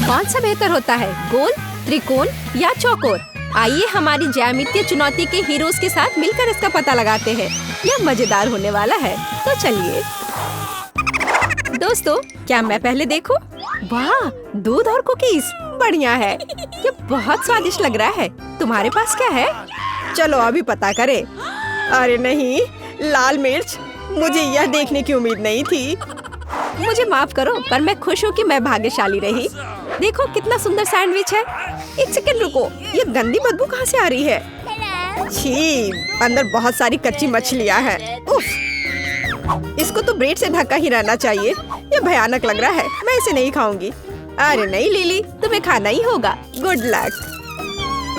कौन सा बेहतर होता है, गोल, त्रिकोण या चौकोर? आइए हमारी ज्यामितीय चुनौती के हीरोज के साथ मिलकर इसका पता लगाते हैं। यह मजेदार होने वाला है, तो चलिए। दोस्तों, क्या मैं पहले देखूं? वाह, दूध और कुकीज, बढ़िया है। ये बहुत स्वादिष्ट लग रहा है। तुम्हारे पास क्या है? चलो अभी पता करें। अरे नहीं, लाल मिर्च, मुझे यह देखने की उम्मीद नहीं थी। मुझे माफ करो, पर मैं खुश हूँ कि मैं भाग्यशाली रही। देखो कितना सुंदर सैंडविच है। एक सेकंड रुको, ये गंदी बदबू कहाँ से आ रही है? छी, अंदर बहुत सारी कच्ची मछलियाँ हैं। उफ, इसको तो ब्रेड से ढका ही रहना चाहिए। ये भयानक लग रहा है, मैं इसे नहीं खाऊंगी। अरे नहीं लिली, तुम्हें खाना ही होगा। Good luck.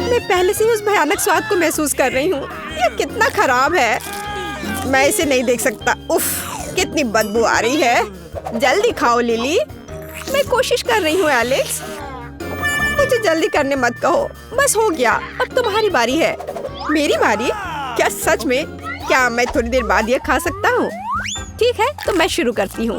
मैं पहले से ही उस भयानक स्वाद को महसूस कर रही हूँ। ये कितना खराब है, मैं इसे नहीं देख सकता। उफ, कितनी बदबू आ रही है। जल्दी खाओ लिली। मैं कोशिश कर रही हूँ एलेक्स। मुझे जल्दी करने मत कहो। बस हो गया, अब तुम्हारी बारी है। मेरी बारी? क्या सच में? क्या मैं थोड़ी देर बाद ये खा सकता हूँ? ठीक है, तो मैं शुरू करती हूँ।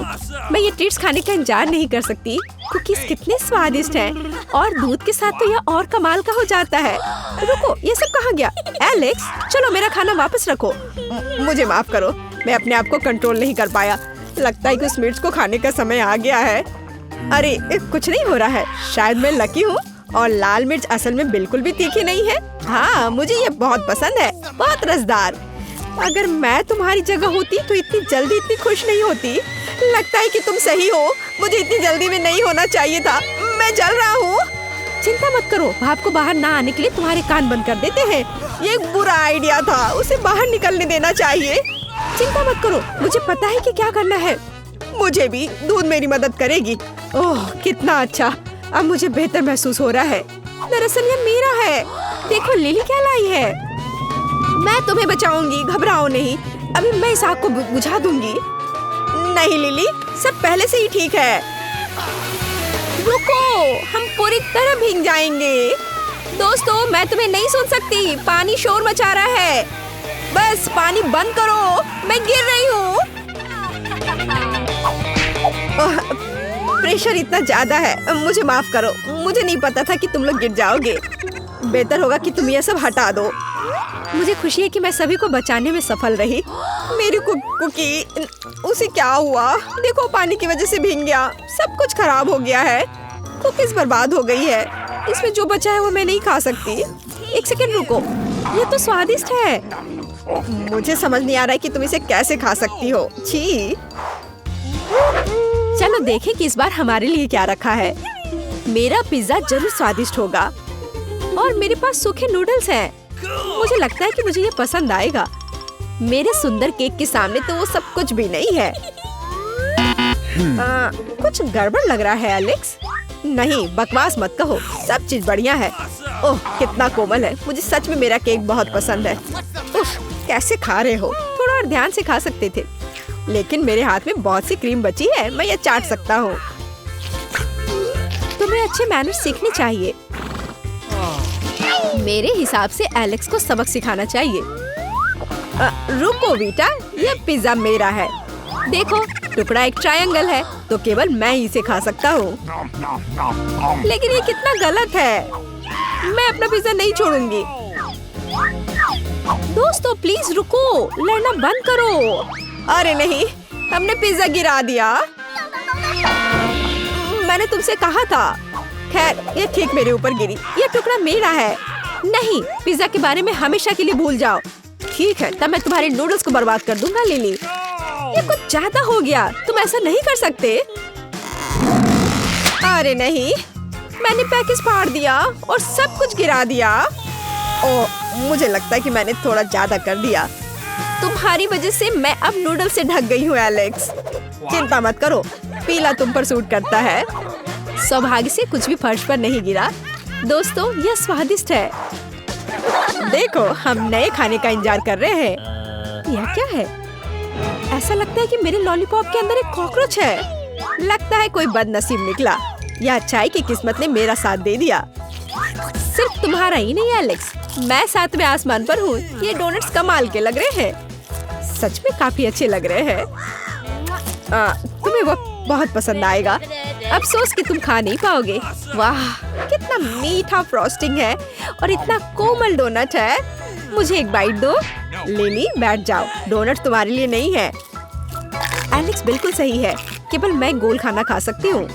मैं ये ट्रीट्स खाने का इंतजार नहीं कर सकती। कुकीज कितने स्वादिष्ट हैं और दूध के साथ तो यह और कमाल का हो जाता है। रुको, ये सब कहाँ गया? एलेक्स, चलो मेरा खाना वापस रखो। मुझे माफ करो, मैं अपने आप को कंट्रोल नहीं कर पाया। लगता है कि उस मिर्च को खाने का समय आ गया है। अरे कुछ नहीं हो रहा है, शायद मैं लकी हूँ। और लाल मिर्च असल में बिल्कुल भी तीखी नहीं है। हाँ, मुझे ये बहुत पसंद है, बहुत रसदार। अगर मैं तुम्हारी जगह होती तो इतनी जल्दी इतनी खुश नहीं होती। लगता है कि तुम सही हो, मुझे इतनी जल्दी में नहीं होना चाहिए था। मैं जल रहा हूँ। चिंता मत करो, भाप को बाहर ना आने के लिए तुम्हारे कान बंद कर देते हैं। ये एक बुरा आइडिया था, उसे बाहर निकलने देना चाहिए। चिंता मत करो, मुझे पता है कि क्या करना है। मुझे भी, दूध मेरी मदद करेगी। ओह कितना अच्छा, अब मुझे बेहतर महसूस हो रहा है। दरअसल ये मेरा है। देखो लिली क्या लाई है। मैं तुम्हें बचाऊंगी, घबराओ नहीं। अभी मैं इस आग को बुझा दूंगी। नहीं लिली, सब पहले से ही ठीक है। रुको, हम पूरी तरह भीग जाएंगे। दोस्तों, मैं तुम्हें नहीं सुन सकती, पानी शोर मचा रहा है। बस पानी बंद करो, मैं गिर रही हूँ। प्रेशर इतना ज्यादा है, मुझे माफ करो। मुझे नहीं पता था कि तुम लोग गिर जाओगे। बेहतर होगा कि तुम ये सब हटा दो। मुझे खुशी है कि मैं सभी को बचाने में सफल रही। मेरी कुकी, उसे क्या हुआ? देखो पानी की वजह से भीग गया, सब कुछ खराब हो गया है। कुकीज बर्बाद हो गई है। इसमें जो बचा है वो मैं नहीं खा सकती। एक सेकंड रुको, ये तो स्वादिष्ट है। मुझे समझ नहीं आ रहा है कि तुम इसे कैसे खा सकती हो। छी। चलो देखें कि इस बार हमारे लिए क्या रखा है। मेरा पिज्जा जरूर स्वादिष्ट होगा और मेरे पास सूखे नूडल्स हैं। मुझे लगता है कि मुझे ये पसंद आएगा। मेरे सुंदर केक के सामने तो वो सब कुछ भी नहीं है। कुछ गड़बड़ लग रहा है एलेक्स। नहीं, बकवास मत कहो, सब चीज बढ़िया है। ओह कितना कोमल है, मुझे सच में मेरा केक बहुत पसंद है। उफ, कैसे खा रहे हो? थोड़ा और ध्यान से खा सकते थे, लेकिन मेरे हाथ में बहुत सी क्रीम बची है, मैं ये चाट सकता हूँ। तुम्हें अच्छे मैनर्स सीखने चाहिए। मेरे हिसाब से एलेक्स को सबक सिखाना चाहिए। रुको बेटा, ये पिज्जा मेरा है। देखो, टुकड़ा एक ट्रायंगल है, तो केवल मैं ही इसे खा सकता हूँ। लेकिन ये कितना गलत है। मैं अपना पिज्जा नहीं छोड़ूंगी। दोस्तों प्लीज रुको, लड़ना बंद करो। अरे नहीं, हमने पिज्जा गिरा दिया। मैंने तुमसे कहा था। खैर, ये ठीक मेरे ऊपर गिरी। ये टुकड़ा मेरा है। नहीं, पिज्जा के बारे में हमेशा के लिए भूल जाओ। ठीक है, तब मैं तुम्हारे नूडल्स को बर्बाद कर दूंगा लिली। ये कुछ ज्यादा हो गया, तुम ऐसा नहीं कर सकते। अरे नहीं, मैंने पैकेज फाड़ दिया और सब कुछ गिरा दिया। ओह, मुझे लगता है कि मैंने थोड़ा ज्यादा कर दिया। तुम्हारी वजह से मैं अब नूडल से ढक गई हूँ एलेक्स। चिंता मत करो, पीला तुम पर सूट करता है। सौभाग्य से कुछ भी फर्श पर नहीं गिरा। दोस्तों, यह स्वादिष्ट है। देखो, हम नए खाने का इंतजार कर रहे हैं। यह क्या है? ऐसा लगता है कि मेरे लॉलीपॉप के अंदर एक कॉकरोच है। लगता है कोई बदनसीब निकला। यह अच्छाई की किस्मत ने मेरा साथ दे दिया। सिर्फ तुम्हारा ही नहीं एलेक्स, मैं सातवें आसमान पर हूँ। ये डोनट्स कमाल के लग रहे हैं। सच में काफी अच्छे लग रहे हैं। तुम्हें वो बहुत पसंद आएगा। अफसोस कि तुम खा नहीं पाओगे। वाह, कितना मीठा फ्रॉस्टिंग है और इतना कोमल डोनट है। मुझे एक बाइट दो। लिली, बैठ जाओ, डोनट तुम्हारे लिए नहीं है। एलेक्स बिल्कुल सही है, केवल मैं गोल खाना खा सकती हूँ।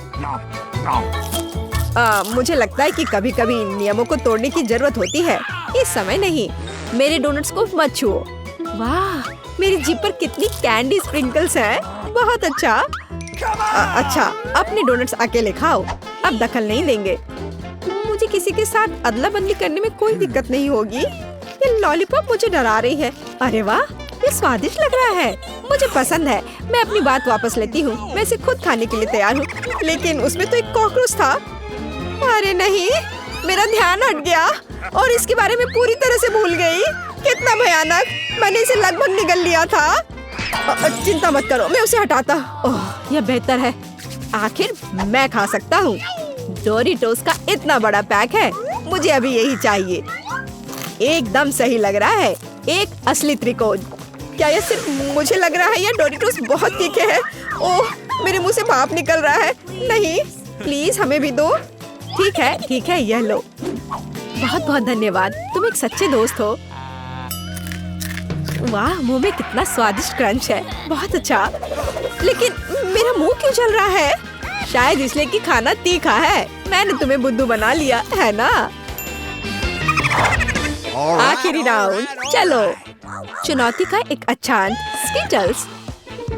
मुझे लगता है कि कभी कभी नियमों को तोड़ने की जरूरत होती है। इस समय नहीं। मेरे डोनट्स को मत छुओ। वाह, मेरी जीभ पर कितनी कैंडी स्प्रिंकल्स हैं। बहुत अच्छा। अच्छा, अपने डोनट्स अकेले खाओ, अब दखल नहीं देंगे। मुझे किसी के साथ अदला बदली करने में कोई दिक्कत नहीं होगी। ये लॉलीपॉप मुझे डरा रही है। अरे वाह, ये स्वादिष्ट लग रहा है, मुझे पसंद है। मैं अपनी बात वापस लेती हूँ, मैं इसे खुद खाने के लिए तैयार हूँ। लेकिन उसमें तो एक कॉकरोच था। अरे नहीं, मेरा ध्यान हट गया और इसके बारे में पूरी तरह से भूल गई। कितना भयानक, मैंने इसे लगभग निगल लिया था। चिंता मत करो, मैं उसे हटाता। ओह, यह बेहतर है। आखिर मैं खा सकता हूँ। डोरिटोस का इतना बड़ा पैक है, मुझे अभी यही चाहिए। एकदम सही लग रहा है, एक असली त्रिकोण। क्या यह सिर्फ मुझे लग रहा है या डोरिटोस बहुत तीखे हैं? ओह, मेरे मुंह से भाप निकल रहा है। नहीं, प्लीज हमें भी दो। ठीक है, यह लो। बहुत बहुत धन्यवाद, तुम एक सच्चे दोस्त हो। वाह, मुंह में कितना स्वादिष्ट क्रंच है। बहुत अच्छा, लेकिन मेरा मुंह क्यों जल रहा है? शायद इसलिए कि खाना तीखा है। मैंने तुम्हें बुद्धू बना लिया है ना। आखिरी राउंड, चलो। चुनौती का एक अच्छा अंत, स्किटल्स।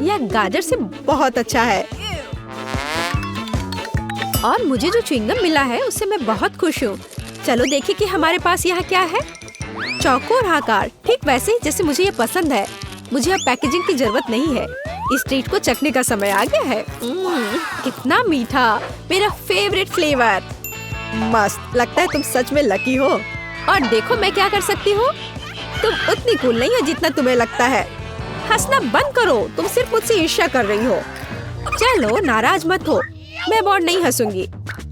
यह गाजर से बहुत अच्छा है और मुझे जो च्युइंगम मिला है उससे मैं बहुत खुश हूँ। चलो देखिए कि हमारे पास यहाँ क्या है। चौकोर आकार, ठीक वैसे ही जैसे मुझे ये पसंद है। मुझे अब पैकेजिंग की जरूरत नहीं है। इस ट्रीट को चखने का समय आ गया है। कितना मीठा, मेरा फेवरेट फ्लेवर। मस्त, लगता है तुम सच में लकी हो। और देखो मैं क्या कर सकती हूँ। तुम उतनी कूल नहीं है जितना तुम्हें लगता है। हंसना बंद करो, तुम सिर्फ मुझसे ईर्ष्या कर रही हो। चलो नाराज मत हो, मैं और नहीं हंसूंगी।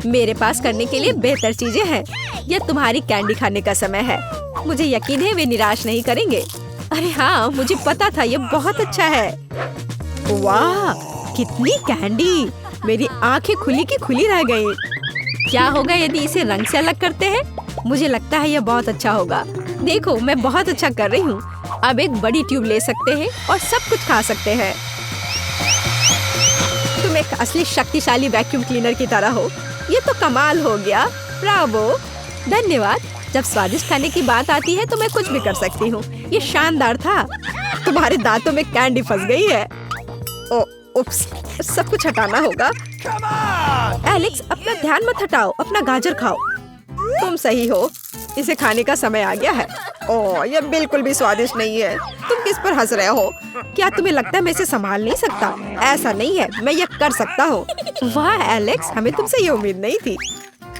मेरे पास करने के लिए बेहतर चीजें हैं। यह तुम्हारी कैंडी खाने का समय है। मुझे यकीन है वे निराश नहीं करेंगे। अरे हाँ, मुझे पता था, ये बहुत अच्छा है। वाह, कितनी कैंडी, मेरी आंखें खुली की खुली रह गई। क्या होगा यदि इसे रंग से अलग करते हैं? मुझे लगता है यह बहुत अच्छा होगा। देखो, मैं बहुत अच्छा कर रही हूँ। अब एक बड़ी ट्यूब ले सकते हैं और सब कुछ खा सकते हैं। तुम एक असली शक्तिशाली वैक्यूम क्लीनर की तरह हो। ये तो कमाल हो गया, ब्रावो। धन्यवाद। जब स्वादिष्ट खाने की बात आती है तो मैं कुछ भी कर सकती हूँ। ये शानदार था। तुम्हारे दांतों में कैंडी फंस गई है। ओ, उप्स, सब कुछ हटाना होगा। एलेक्स, अपना ध्यान मत हटाओ, अपना गाजर खाओ। तुम सही हो, इसे खाने का समय आ गया है। ओह, यह बिल्कुल भी स्वादिष्ट नहीं है। तुम किस पर हंस रहे हो? क्या तुम्हें लगता है मैं इसे संभाल नहीं सकता? ऐसा नहीं है, मैं यह कर सकता हूँ। वाह एलेक्स, हमें तुमसे ये उम्मीद नहीं थी।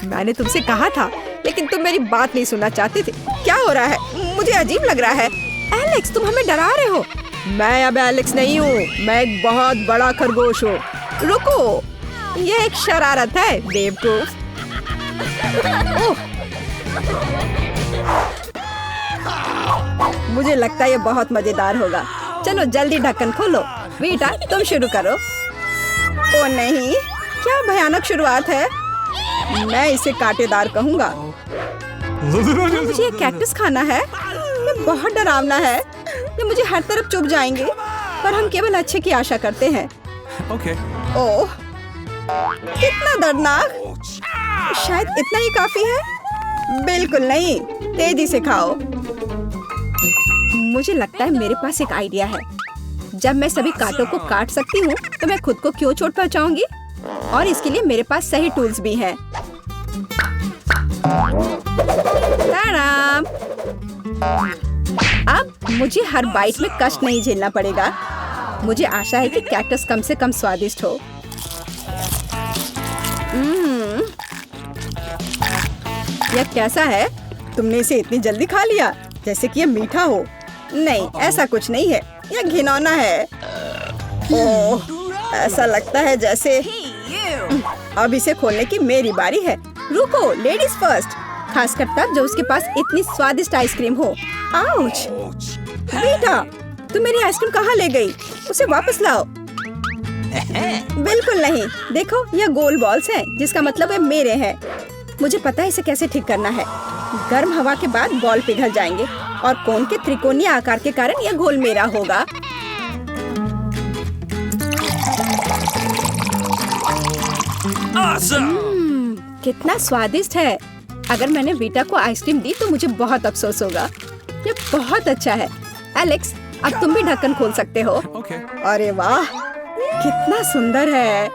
मैंने तुमसे कहा था, लेकिन तुम मेरी बात नहीं सुनना चाहते थे। क्या हो रहा है? मुझे अजीब लग रहा है। एलेक्स, तुम हमें डरा रहे हो। मैं अब एलेक्स नहीं हूँ, मैं एक बहुत बड़ा खरगोश हूँ। रुको, यह एक शरारत है, बेवकूफ। मुझे लगता है ये बहुत मजेदार होगा। चलो जल्दी ढक्कन खोलो। बेटा, तुम शुरू करो। ओ नहीं, क्या भयानक शुरुआत है। मैं इसे कांटेदार कहूँगा। मुझे ये कैक्टस खाना है। ये बहुत डरावना है। ये मुझे हर तरफ चुभ जाएंगे, पर हम केवल अच्छे की आशा करते हैं। ओह, कितना दर्दनाक। शायद इतना ही काफी है। बिल्कुल नहीं, तेजी से खाओ। मुझे लगता है मेरे पास एक आइडिया है। जब मैं सभी कांटों को काट सकती हूँ, तो मैं खुद को क्यों चोट पहुँचाऊंगी? और इसके लिए मेरे पास सही टूल्स भी हैं। अब मुझे हर बाइट में कष्ट नहीं झेलना पड़ेगा। मुझे आशा है कि कैक्टस कम से कम स्वादिष्ट हो। यह कैसा है? तुमने इसे इतनी जल्दी खा लिया, जैसे कि यह मीठा हो। नहीं, ऐसा कुछ नहीं है, यह घिनौना है। ओह, ऐसा लगता है जैसे। अब इसे खोलने की मेरी बारी है। रुको, लेडीज फर्स्ट। खासकर तब जब उसके पास इतनी स्वादिष्ट आइसक्रीम हो। आउच! बेटा, तुम मेरी आइसक्रीम कहाँ ले गई? उसे वापस लाओ। बिल्कुल नहीं। देखो ये गोल बॉल्स हैं, जिसका मतलब है मेरे हैं। मुझे पता है इसे कैसे ठीक करना है। गर्म हवा के बाद बॉल पिघल जाएंगे और कोन के त्रिकोणीय आकार के कारण यह गोल मेरा होगा। कितना स्वादिष्ट है। अगर मैंने वीटा को आइसक्रीम दी तो मुझे बहुत अफसोस होगा। ये बहुत अच्छा है। एलेक्स, अब तुम भी ढक्कन खोल सकते हो। अरे वाह, कितना सुंदर है।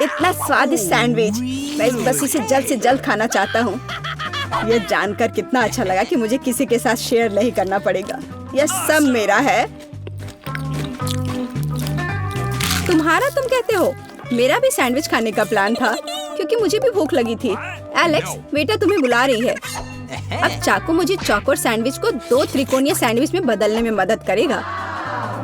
इतना स्वादिष्ट सैंडविच। मैं बस इसे जल्द से जल्द खाना चाहता हूँ। ये जानकर कितना अच्छा लगा कि मुझे किसी के साथ शेयर नहीं करना पड़ेगा। यह सब मेरा है। तुम्हारा तुम कहते हो। मेरा भी सैंडविच खाने का प्लान था, क्योंकि मुझे भी भूख लगी थी। एलेक्स, बेटा तुम्हें बुला रही है। अब चाकू मुझे चौकोर सैंडविच को 2 त्रिकोणीय सैंडविच में बदलने में मदद करेगा।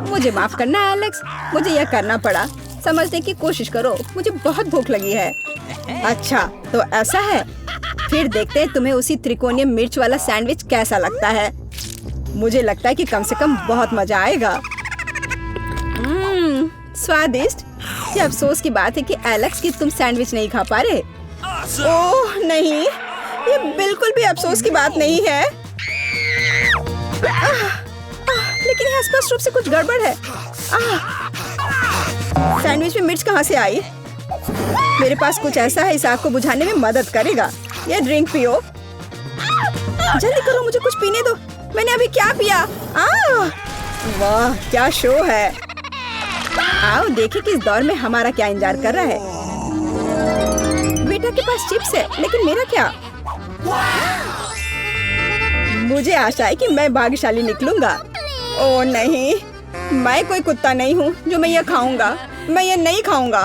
मुझे माफ करना एलेक्स, मुझे यह करना पड़ा। समझने की कोशिश करो, मुझे बहुत भूख लगी है। अच्छा, तो ऐसा है। फिर देखते हैं तुम्हें उसी त्रिकोणीय मिर्च वाला सैंडविच कैसा लगता है। मुझे लगता है कि कम से कम बहुत मजा आएगा। स्वादिष्ट। ये अफसोस की बात है कि एलेक्स की तुम सैंडविच नहीं खा पा रहे। ओह नहीं, ये बिल्कुल भी अफसोस की बात नहीं है। लेकिन यहाँ स्पष्ट रूप से कुछ गड़बड़ है। सैंडविच में मिर्च कहाँ से आई? मेरे पास कुछ ऐसा है, इस आग को बुझाने में मदद करेगा। ये ड्रिंक पियो। जल्दी करो, मुझे कुछ पीने दो। मैंने अभी क्या पिया? वाह, क्या शो है। आओ देखें कि इस दौर में हमारा क्या इंतजार कर रहा है। बेटा के पास चिप्स है, लेकिन मेरा क्या? मुझे आशा है कि मैं भाग्यशाली निकलूंगा। ओह नहीं, मैं कोई कुत्ता नहीं हूँ जो मैं यह खाऊंगा। मैं यह नहीं खाऊंगा।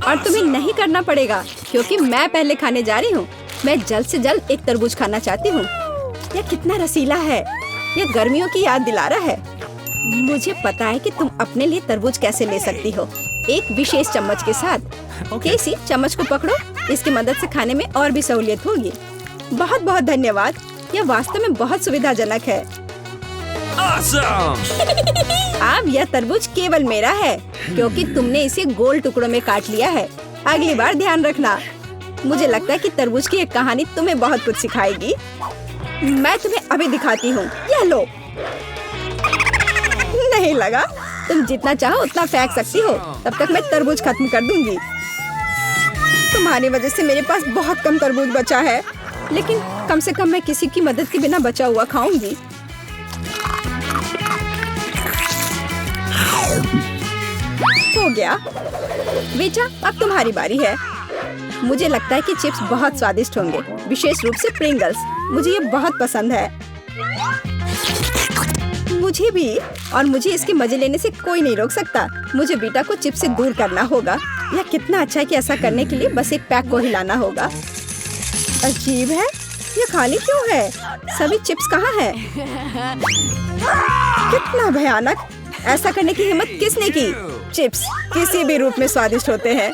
और तुम्हें नहीं करना पड़ेगा, क्योंकि मैं पहले खाने जा रही हूँ। मैं जल्द से जल्द एक तरबूज खाना चाहती हूँ। यह कितना रसीला है। यह गर्मियों की याद दिला रहा है। मुझे पता है कि तुम अपने लिए तरबूज कैसे ले सकती हो, एक विशेष चम्मच के साथ। केसी, चम्मच को पकड़ो। इसकी मदद से खाने में और भी सहूलियत होगी। बहुत बहुत धन्यवाद। यह वास्तव में बहुत सुविधाजनक है। अब यह तरबूज केवल मेरा है, क्योंकि तुमने इसे गोल टुकड़ों में काट लिया है। अगली बार ध्यान रखना। मुझे लगता है कि तरबूज की एक कहानी तुम्हें बहुत कुछ सिखाएगी। मैं तुम्हें अभी दिखाती हूँ। यह लो। नहीं लगा? तुम जितना चाहो उतना फेंक सकती हो। तब तक मैं तरबूज खत्म कर दूंगी। तुम्हारी वजह से मेरे पास बहुत कम तरबूज बचा है, लेकिन कम से कम मैं किसी की मदद के बिना बचा हुआ खाऊंगी। हो गया। बेटा, अब तुम्हारी बारी है। मुझे लगता है कि चिप्स बहुत स्वादिष्ट होंगे, विशेष रूप से प्रिंगल्स। मुझे ये बहुत पसंद है। मुझे भी। और मुझे इसके मजे लेने से कोई नहीं रोक सकता। मुझे बेटा को चिप्स से दूर करना होगा। यह कितना अच्छा है कि ऐसा करने के लिए बस एक पैक को हिलाना होगा। अजीब है, ये खाली क्यों है? सभी चिप्स कहाँ हैं? कितना भयानक। ऐसा करने की हिम्मत किसने की? चिप्स किसी भी रूप में स्वादिष्ट होते हैं,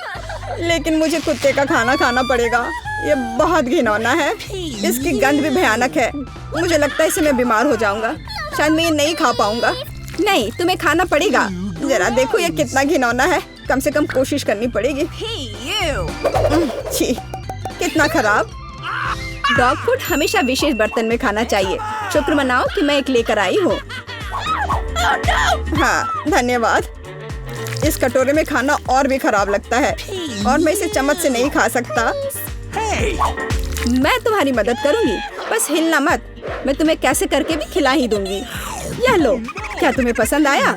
लेकिन मुझे कुत्ते का खाना खाना पड़ेगा। ये बहुत घिनौना है। इसकी गंध भी भयानक है। मुझे लगता है इससे मैं बीमार हो जाऊंगा। शायद मैं ये नहीं खा पाऊंगा। नहीं, तुम्हें खाना पड़ेगा। जरा देखो ये कितना घिनौना है। कम से कम कोशिश करनी पड़ेगी। छी, कितना खराब। डॉग फूड हमेशा विशेष बर्तन में खाना चाहिए। शुक्र मनाओ कि मैं एक लेकर आई हूँ। हाँ, धन्यवाद। इस कटोरे में खाना और भी खराब लगता है, और मैं इसे चम्मच से नहीं खा सकता। मैं तुम्हारी मदद करूंगी, बस हिलना मत। मैं तुम्हें कैसे करके भी खिला ही दूंगी। यह लो। क्या तुम्हें पसंद आया?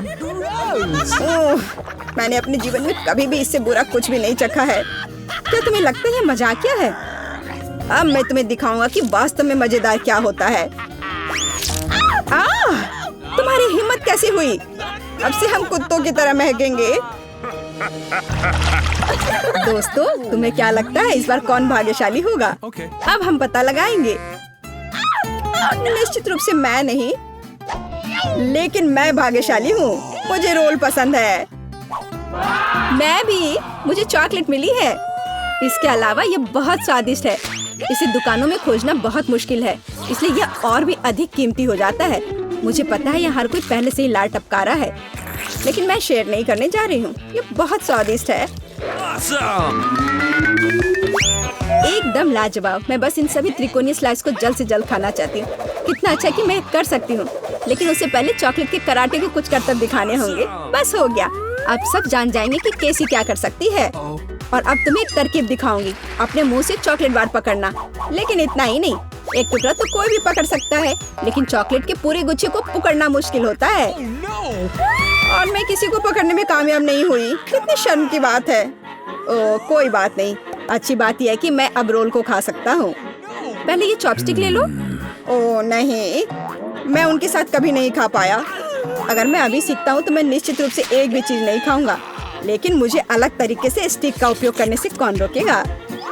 ओह, मैंने अपने जीवन में कभी भी इससे बुरा कुछ भी नहीं चखा है। क्या तुम्हें लगता है ये मजाकिया है? अब मैं तुम्हें दिखाऊंगा कि वास्तव में मजेदार क्या होता है। तुम्हारी हिम्मत कैसी हुई? अब से हम कुत्तों की तरह महकेंगे। दोस्तों, तुम्हें क्या लगता है इस बार कौन भाग्यशाली होगा? अब हम पता लगाएंगे। निश्चित रूप से मैं नहीं, लेकिन मैं भाग्यशाली हूँ। मुझे रोल पसंद है। मैं भी। मुझे चॉकलेट मिली है। इसके अलावा ये बहुत स्वादिष्ट है। इसे दुकानों में खोजना बहुत मुश्किल है, इसलिए यह और भी अधिक कीमती हो जाता है। मुझे पता है यहाँ हर कोई पहले से ही लार टपका रहा है। लेकिन मैं शेयर नहीं करने जा रही हूँ। ये बहुत स्वादिष्ट है। एकदम लाजवाब। मैं बस इन सभी त्रिकोणीय स्लाइस को जल्द से जल्द खाना चाहती हूँ। कितना अच्छा कि मैं कर सकती हूँ, लेकिन उससे पहले चॉकलेट के कराटे के कुछ करतब दिखाने होंगे। बस हो गया। अब सब जान जाएंगे कि केसी क्या कर सकती है। और अब तुम्हें एक तरकीब दिखाऊंगी। अपने मुंह से चॉकलेट बार पकड़ना। लेकिन इतना ही नहीं, एक टुकड़ा तो कोई भी पकड़ सकता है, लेकिन चॉकलेट के पूरे गुच्छे को पकड़ना मुश्किल होता है। और मैं किसी को पकड़ने में कामयाब नहीं हुई। कितनी शर्म की बात है। ओह, कोई बात नहीं। अच्छी बात यह है कि मैं अब रोल को खा सकता हूँ। पहले ये चॉपस्टिक ले लो। ओह नहीं, मैं उनके साथ कभी नहीं खा पाया। अगर मैं अभी सीखता हूँ तो मैं निश्चित रूप से एक भी चीज नहीं खाऊंगा। लेकिन मुझे अलग तरीके से स्टिक का उपयोग करने से कौन रोकेगा?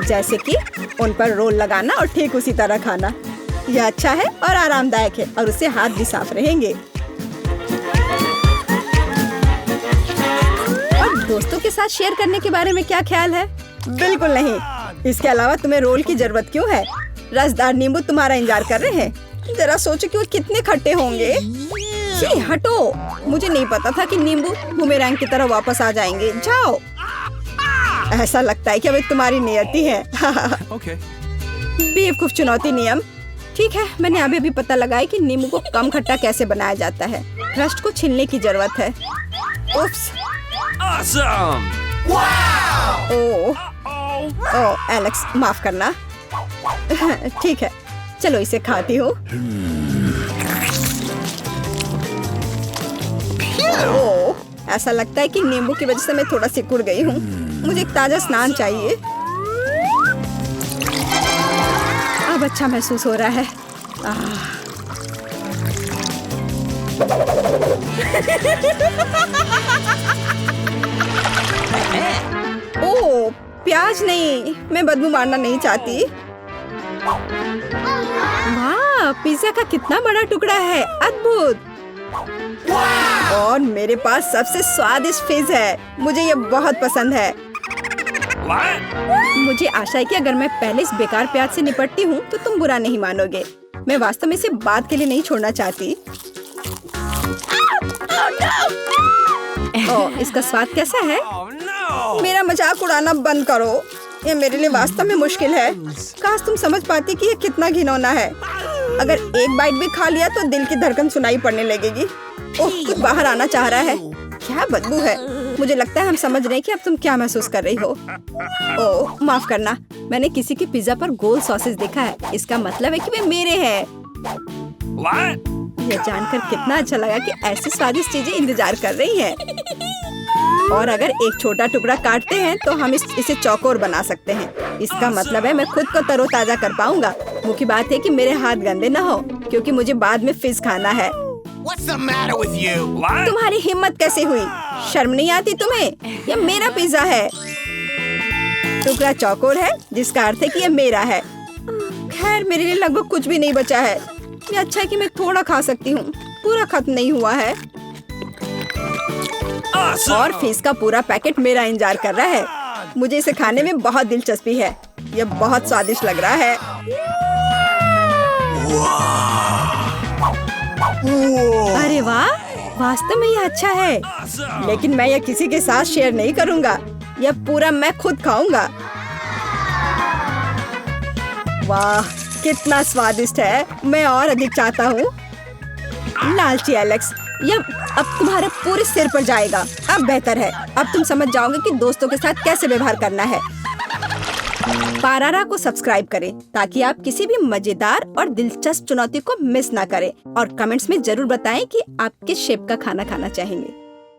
जैसे कि उन पर रोल लगाना और ठीक उसी तरह खाना। यह अच्छा है और आरामदायक है, और उससे हाथ भी साफ रहेंगे। और दोस्तों के साथ शेयर करने के बारे में क्या ख्याल है? बिल्कुल नहीं। इसके अलावा तुम्हें रोल की जरूरत क्यों है? रसदार नींबू तुम्हारा इंतजार कर रहे हैं। जरा सोचो कि वो कितने खट्टे होंगे। छी, हटो। मुझे नहीं पता था कि नींबू बूमेरैंग की तरह वापस आ जाएंगे। जाओ। ऐसा लगता है कि अब तुम्हारी नियति है। बेवकूफ चुनौती नियम। ठीक है, मैंने अभी पता लगाया कि नींबू को कम खट्टा कैसे बनाया जाता है। क्रस्ट को छीलने की जरूरत है। उफ्स। ओह एलेक्स, माफ करना। ठीक है, चलो इसे खाती हूँ। ओह, ऐसा लगता है कि नींबू की वजह से मैं थोड़ा सिकुड़ गई हूँ। मुझे एक ताजा स्नान चाहिए। अब अच्छा महसूस हो रहा है। ओह, प्याज नहीं। मैं बदबू मारना नहीं चाहती। वाह, पिज्जा का कितना बड़ा टुकड़ा है। अद्भुत। और मेरे पास सबसे स्वादिष्ट फिज है। मुझे ये बहुत पसंद है। मुझे आशा है कि अगर मैं पहले इस बेकार प्याज से निपटती हूँ तो तुम बुरा नहीं मानोगे। मैं वास्तव में इसे बाद के लिए नहीं छोड़ना चाहती। ओह, इसका स्वाद कैसा है? मेरा मजाक उड़ाना बंद करो। ये मेरे लिए वास्तव में मुश्किल है। काश तुम समझ पाती कि ये कितना घिनौना है। अगर एक बाइट भी खा लिया तो दिल की धड़कन सुनाई पड़ने लगेगी। ओह, कुछ बाहर आना चाह रहा है। क्या बदबू है। मुझे लगता है हम समझ रहे हैं कि अब तुम क्या महसूस कर रही हो। ओह, माफ करना। मैंने किसी के पिज्जा पर गोल सॉसेस देखा है। इसका मतलब है कि वे मेरे हैं। यह जानकर कितना अच्छा लगा कि ऐसी स्वादिष्ट चीजें इंतजार कर रही हैं। और अगर एक छोटा टुकड़ा काटते हैं तो हम इसे चौकोर बना सकते हैं। इसका मतलब है मैं खुद को तरोताजा कर पाऊंगा। मुख्य बात है कि मेरे हाथ गंदे न हो, क्योंकि मुझे बाद में फिज खाना है। What's the matter with you? तुम्हारी हिम्मत कैसे हुई? शर्म नहीं आती तुम्हें? यह मेरा पिज्जा है। टुकड़ा चौकोर है, जिसका अर्थ है कि यह मेरा है। खैर, मेरे लिए लगभग कुछ भी नहीं बचा है। ये अच्छा है कि मैं थोड़ा खा सकती हूँ। पूरा खत्म नहीं हुआ है। और फिश का पूरा पैकेट मेरा इंतजार कर रहा है। मुझे इसे खाने में बहुत दिलचस्पी है। यह बहुत स्वादिष्ट लग रहा है। अरे वाह, वास्तव में यह अच्छा है। लेकिन मैं यह किसी के साथ शेयर नहीं करूँगा। यह पूरा मैं खुद खाऊंगा। वाह, कितना स्वादिष्ट है। मैं और अधिक चाहता हूँ। लालची एलेक्स, यह अब तुम्हारे पूरे सिर पर जाएगा। अब बेहतर है। अब तुम समझ जाओगे कि दोस्तों के साथ कैसे व्यवहार करना है। पारारा को सब्सक्राइब करें ताकि आप किसी भी मजेदार और दिलचस्प चुनौती को मिस ना करें। और कमेंट्स में जरूर बताएं कि आप किस शेप का खाना खाना चाहेंगे।